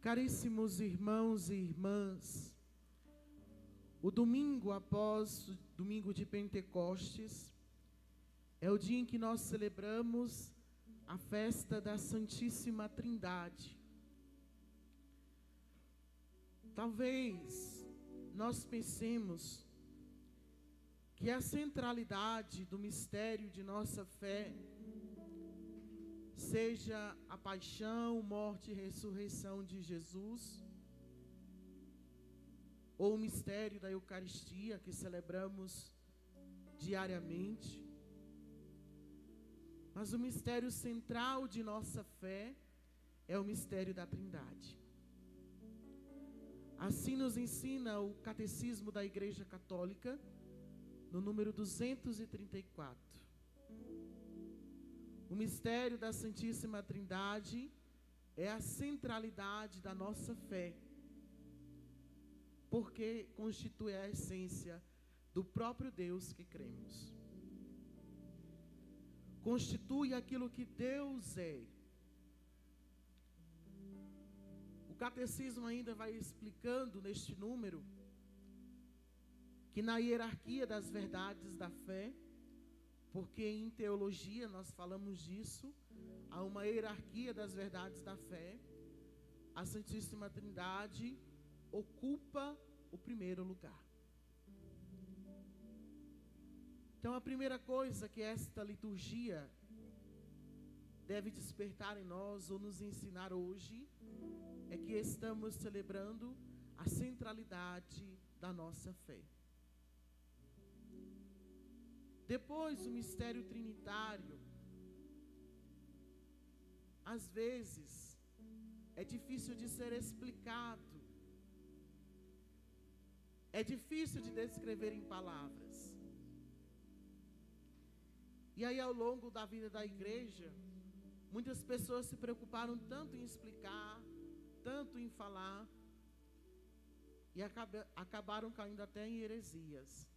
Caríssimos irmãos e irmãs, o domingo após o domingo de Pentecostes é o dia em que nós celebramos a festa da Santíssima Trindade. Talvez nós pensemos que a centralidade do mistério de nossa fé seja a paixão, morte e ressurreição de Jesus, ou o mistério da Eucaristia que celebramos diariamente. Mas o mistério central de nossa fé é o mistério da Trindade. Assim nos ensina o Catecismo da Igreja Católica, no número 234. O mistério da Santíssima Trindade é a centralidade da nossa fé, porque constitui a essência do próprio Deus que cremos. Constitui aquilo que Deus é. O Catecismo ainda vai explicando neste número que na hierarquia das verdades da fé, porque em teologia nós falamos disso, há uma hierarquia das verdades da fé, a Santíssima Trindade ocupa o primeiro lugar. Então a primeira coisa que esta liturgia deve despertar em nós ou nos ensinar hoje é que estamos celebrando a centralidade da nossa fé. Depois, o mistério trinitário, às vezes, é difícil de ser explicado, é difícil de descrever em palavras. E aí, ao longo da vida da igreja, muitas pessoas se preocuparam tanto em explicar, tanto em falar, e acabaram caindo até em heresias.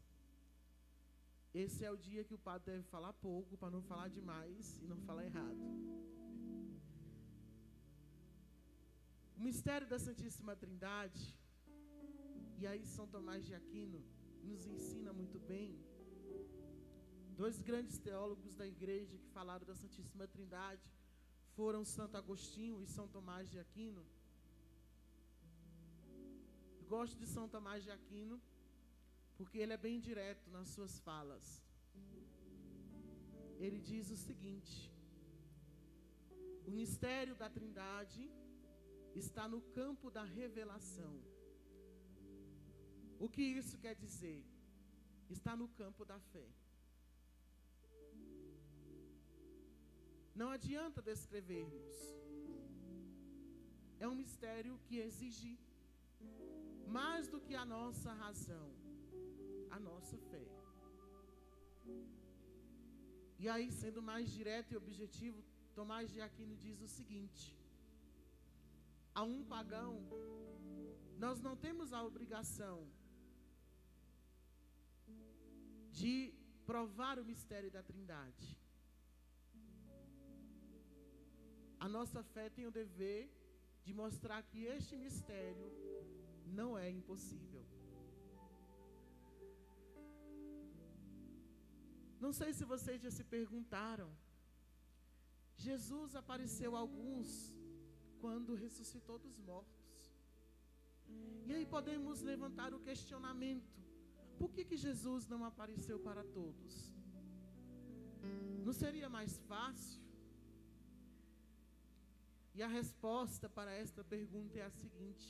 Esse é o dia que o padre deve falar pouco, para não falar demais e não falar errado. O mistério da Santíssima Trindade, e aí São Tomás de Aquino nos ensina muito bem. Dois grandes teólogos da igreja que falaram da Santíssima Trindade foram Santo Agostinho e São Tomás de Aquino. Eu gosto de São Tomás de Aquino porque ele é bem direto nas suas falas. Ele diz o seguinte: o mistério da Trindade está no campo da revelação. O que isso quer dizer? Está no campo da fé. Não adianta descrevermos. É um mistério que exige mais do que a nossa razão, a nossa fé. E aí, sendo mais direto e objetivo, Tomás de Aquino diz o seguinte: a um pagão, nós não temos a obrigação de provar o mistério da Trindade. A nossa fé tem o dever de mostrar que este mistério não é impossível. Não sei se vocês já se perguntaram, Jesus apareceu a alguns quando ressuscitou dos mortos. E aí podemos levantar o questionamento: por que Jesus não apareceu para todos? Não seria mais fácil? E a resposta para esta pergunta é a seguinte: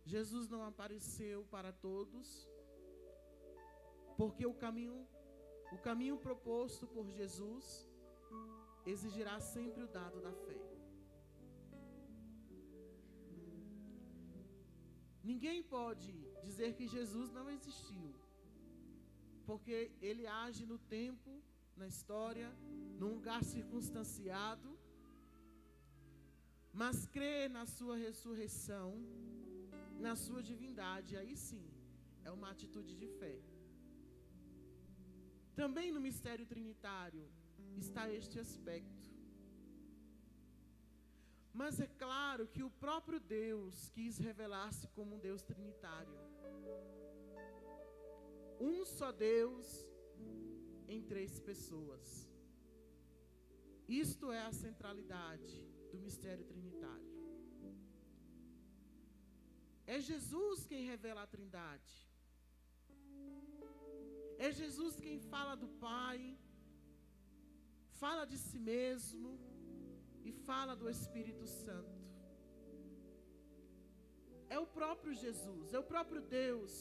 Jesus não apareceu para todos, porque o caminho proposto por Jesus exigirá sempre o dado da fé. Ninguém pode dizer que Jesus não existiu, porque ele age no tempo, na história, num lugar circunstanciado, mas crer na sua ressurreição, na sua divindade, aí sim, é uma atitude de fé. Também no mistério trinitário está este aspecto. Mas é claro que o próprio Deus quis revelar-se como um Deus trinitário. Um só Deus em três pessoas. Isto é a centralidade do mistério trinitário. É Jesus quem revela a Trindade. É Jesus quem fala do Pai, fala de si mesmo e fala do Espírito Santo. É o próprio Jesus, é o próprio Deus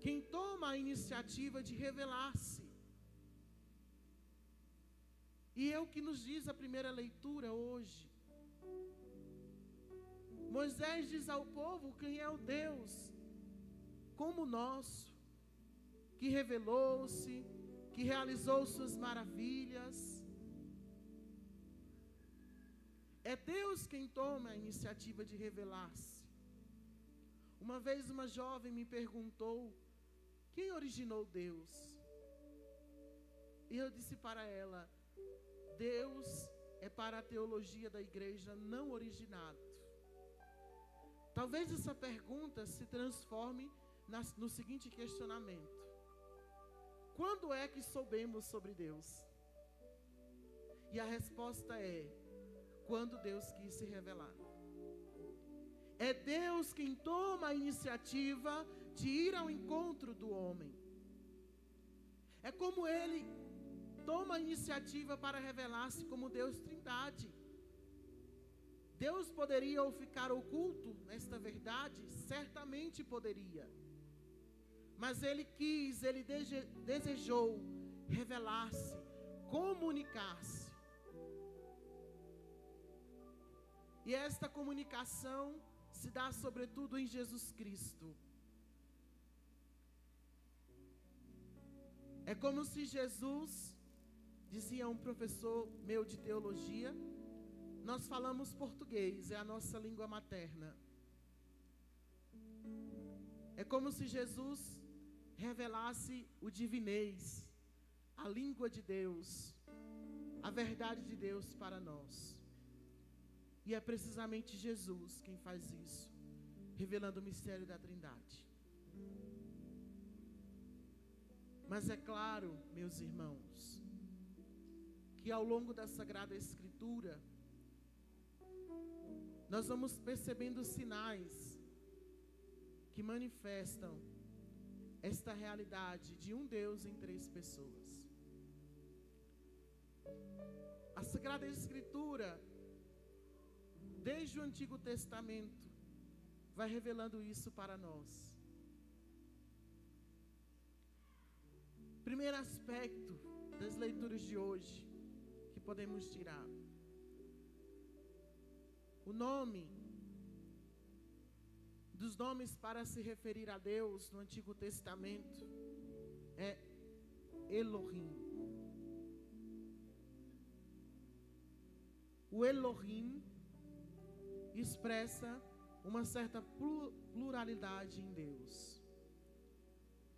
quem toma a iniciativa de revelar-se. E é o que nos diz a primeira leitura hoje. Moisés diz ao povo quem é o Deus como o nosso, que revelou-se, que realizou suas maravilhas. É Deus quem toma a iniciativa de revelar-se. Uma vez uma jovem me perguntou: quem originou Deus? E eu disse para ela: Deus é para a teologia da igreja não originado. Talvez essa pergunta se transforme no seguinte questionamento: quando é que soubemos sobre Deus? E a resposta é: quando Deus quis se revelar. É Deus quem toma a iniciativa de ir ao encontro do homem. É como Ele toma a iniciativa para revelar-se como Deus Trindade. Deus poderia ou ficar oculto nesta verdade? Certamente poderia. Mas Ele quis, Ele desejou revelar-se, comunicar-se. E esta comunicação se dá sobretudo em Jesus Cristo. É como se Jesus, dizia um professor meu de teologia, nós falamos português, é a nossa língua materna. É como se Jesus revelasse o divinês, a língua de Deus, a verdade de Deus para nós. E é precisamente Jesus quem faz isso, revelando o mistério da Trindade. Mas é claro, meus irmãos, que ao longo da Sagrada Escritura, nós vamos percebendo sinais que manifestam esta realidade de um Deus em três pessoas. A Sagrada Escritura, desde o Antigo Testamento, vai revelando isso para nós. Primeiro aspecto das leituras de hoje que podemos tirar: o nome dos nomes para se referir a Deus no Antigo Testamento é Elohim. O Elohim expressa uma certa pluralidade em Deus.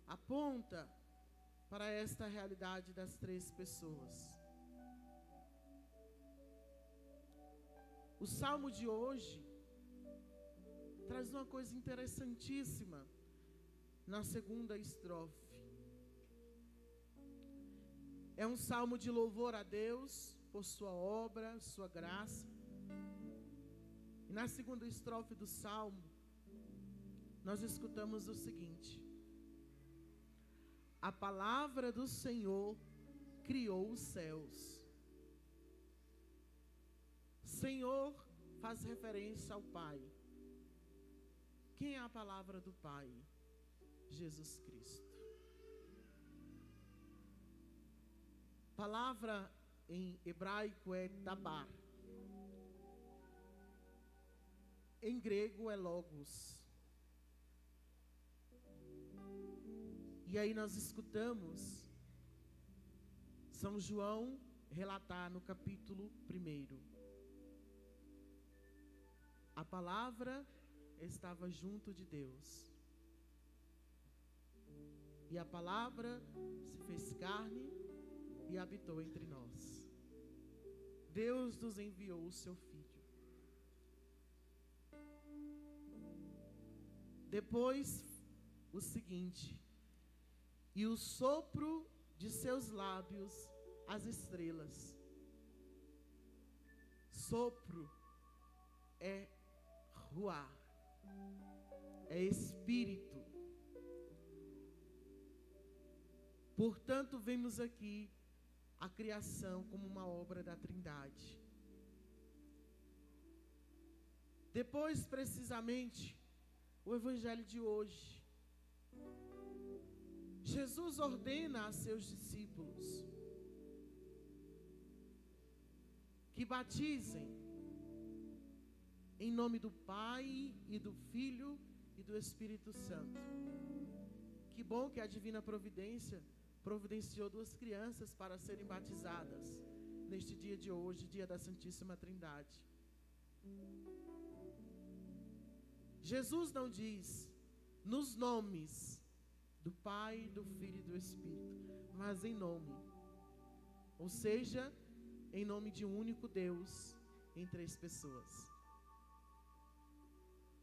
Aponta para esta realidade das três pessoas. O salmo de hoje traz uma coisa interessantíssima na segunda estrofe. É um salmo de louvor a Deus por sua obra, sua graça. E na segunda estrofe do salmo, nós escutamos o seguinte: a palavra do Senhor criou os céus. Senhor faz referência ao Pai. Quem é a palavra do Pai? Jesus Cristo. Palavra em hebraico é dabar. Em grego é logos. E aí nós escutamos São João relatar no capítulo 1. A palavra estava junto de Deus. E a palavra se fez carne e habitou entre nós. Deus nos enviou o seu Filho. Depois, o seguinte: e o sopro de seus lábios, as estrelas. Sopro é ruar, é espírito. Portanto, vemos aqui a criação como uma obra da Trindade. Depois, precisamente, o evangelho de hoje, Jesus ordena a seus discípulos que batizem em nome do Pai e do Filho e do Espírito Santo. Que bom que a divina providência providenciou 2 crianças para serem batizadas neste dia de hoje, dia da Santíssima Trindade. Jesus não diz nos nomes do Pai, do Filho e do Espírito, mas em nome. Ou seja, em nome de um único Deus em 3 pessoas.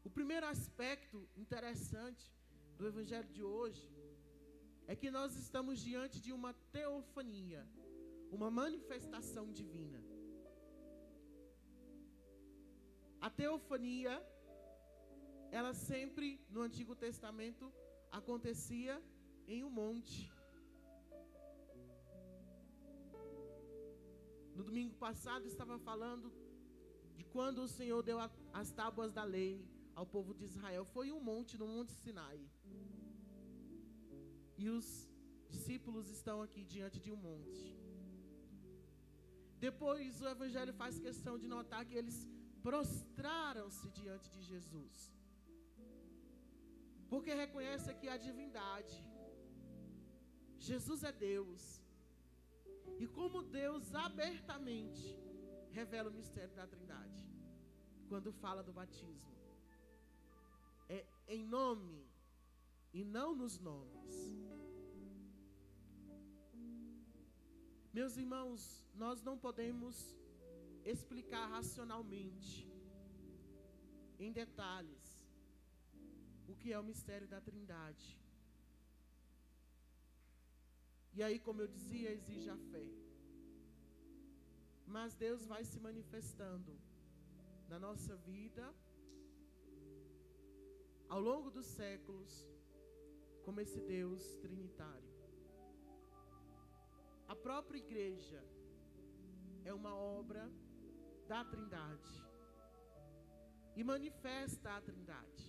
O primeiro aspecto interessante do evangelho de hoje é que nós estamos diante de uma teofania, uma manifestação divina. A teofania, ela sempre, no Antigo Testamento, acontecia em um monte. No domingo passado, estava falando de quando o Senhor deu as tábuas da lei ao povo de Israel. Foi um monte, no Monte Sinai. E os discípulos estão aqui diante de um monte. Depois, o Evangelho faz questão de notar que eles prostraram-se diante de Jesus, porque reconhece aqui a divindade. Jesus é Deus. E como Deus abertamente revela o mistério da Trindade, quando fala do batismo, é em nome e não nos nomes. Meus irmãos, nós não podemos explicar racionalmente, em detalhes, o que é o mistério da Trindade. E aí, como eu dizia, exige a fé. Mas Deus vai se manifestando na nossa vida, ao longo dos séculos, como esse Deus trinitário. A própria igreja é uma obra da Trindade e manifesta a Trindade.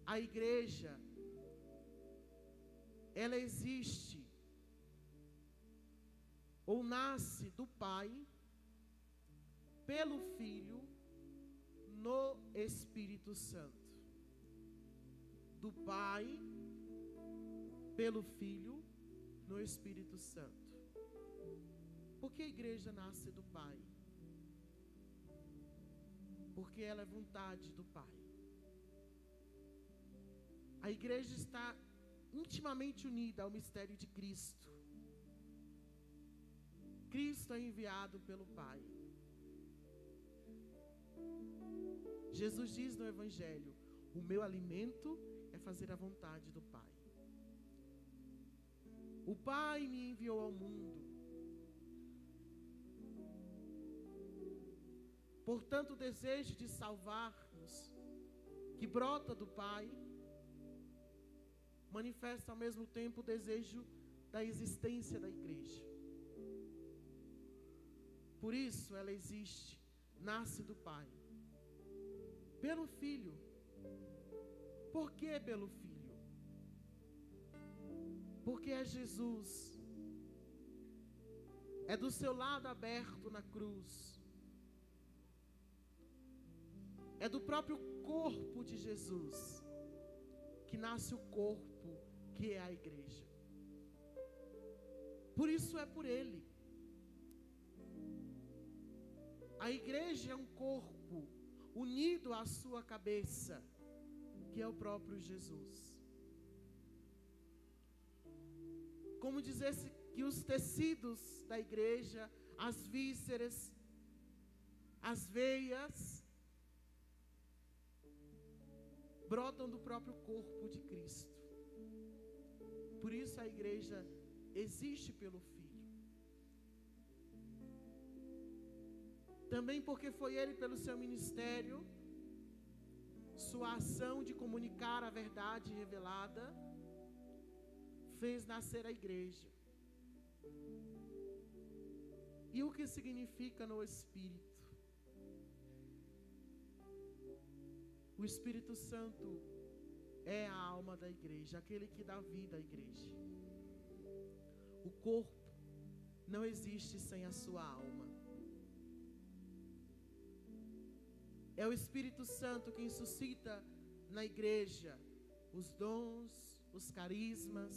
A igreja, ela existe ou nasce do Pai, pelo Filho, no Espírito Santo. Do Pai, pelo Filho, no Espírito Santo. Por que a igreja nasce do Pai? Porque ela é vontade do Pai. A igreja está intimamente unida ao mistério de Cristo. Cristo é enviado pelo Pai. Jesus diz no Evangelho: o meu alimento é fazer a vontade do Pai. O Pai me enviou ao mundo. Portanto, o desejo de salvar-nos, que brota do Pai, manifesta ao mesmo tempo o desejo da existência da igreja. Por isso ela existe, nasce do Pai. Pelo Filho. Por que pelo Filho? Porque é Jesus. É do seu lado aberto na cruz. É do próprio corpo de Jesus que nasce o corpo, que é a igreja. Por isso é por Ele. A igreja é um corpo unido à sua cabeça, que é o próprio Jesus. Como dizesse que os tecidos da igreja, as vísceras, as veias, brotam do próprio corpo de Cristo. Por isso a igreja existe pelo Filho. Também porque foi Ele, pelo seu ministério, sua ação de comunicar a verdade revelada, fez nascer a igreja. E o que significa no Espírito? O Espírito Santo é a alma da igreja, aquele que dá vida à igreja. O corpo não existe sem a sua alma. É o Espírito Santo quem suscita na igreja os dons, os carismas.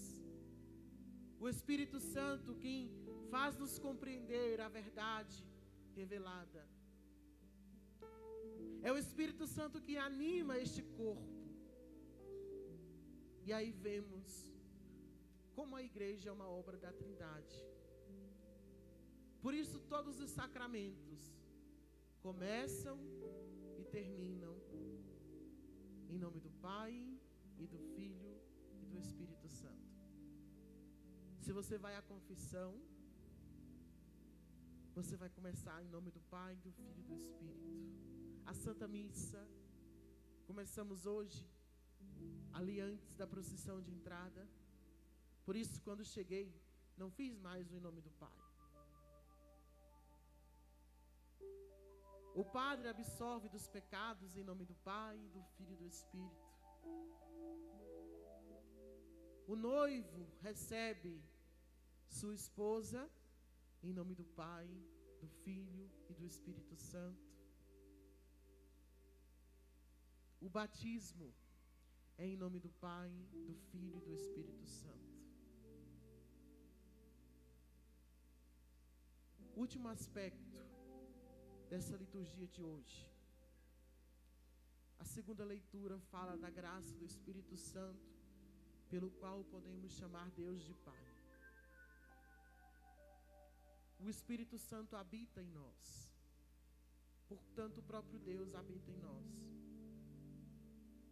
O Espírito Santo quem faz-nos compreender a verdade revelada. É o Espírito Santo que anima este corpo. E aí vemos como a igreja é uma obra da Trindade. Por isso todos os sacramentos começam e terminam em nome do Pai e do Filho e do Espírito Santo. Se você vai à confissão, você vai começar em nome do Pai, do Filho e do Espírito. A Santa Missa, começamos hoje, ali antes da procissão de entrada. Por isso, quando cheguei, não fiz mais o em nome do Pai. O Padre absolve dos pecados em nome do Pai, do Filho e do Espírito. O noivo recebe sua esposa em nome do Pai, do Filho e do Espírito Santo. O batismo é em nome do Pai, do Filho e do Espírito Santo. Último aspecto dessa liturgia de hoje. A segunda leitura fala da graça do Espírito Santo, pelo qual podemos chamar Deus de Pai. O Espírito Santo habita em nós. Portanto, o próprio Deus habita em nós.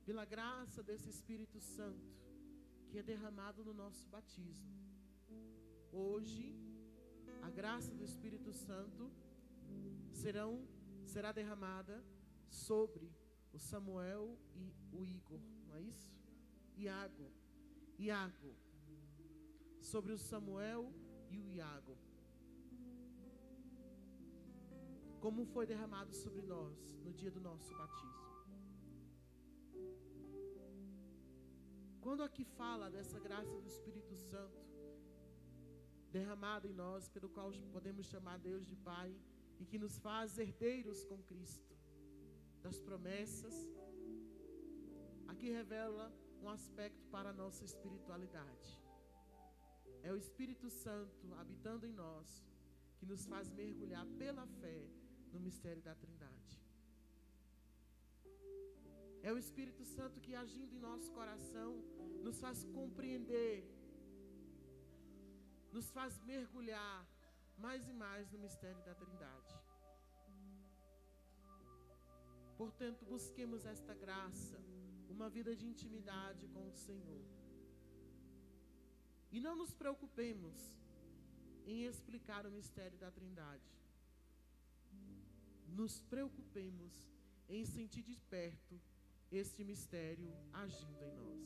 Pela graça desse Espírito Santo, que é derramado no nosso batismo. Hoje, a graça do Espírito Santo será derramada sobre o Samuel e o Igor, não é isso? Iago. Sobre o Samuel e o Iago. Como foi derramado sobre nós no dia do nosso batismo. Quando aqui fala dessa graça do Espírito Santo derramada em nós, pelo qual podemos chamar Deus de Pai, e que nos faz herdeiros com Cristo das promessas, aqui revela um aspecto para a nossa espiritualidade. É o Espírito Santo habitando em nós que nos faz mergulhar pela fé no mistério da Trindade. É o Espírito Santo que, agindo em nosso coração, nos faz compreender, nos faz mergulhar mais e mais no mistério da Trindade. Portanto, busquemos esta graça, uma vida de intimidade com o Senhor. E não nos preocupemos em explicar o mistério da Trindade. Nos preocupemos em sentir de perto este mistério agindo em nós.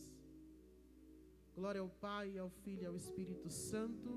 Glória ao Pai, ao Filho e ao Espírito Santo.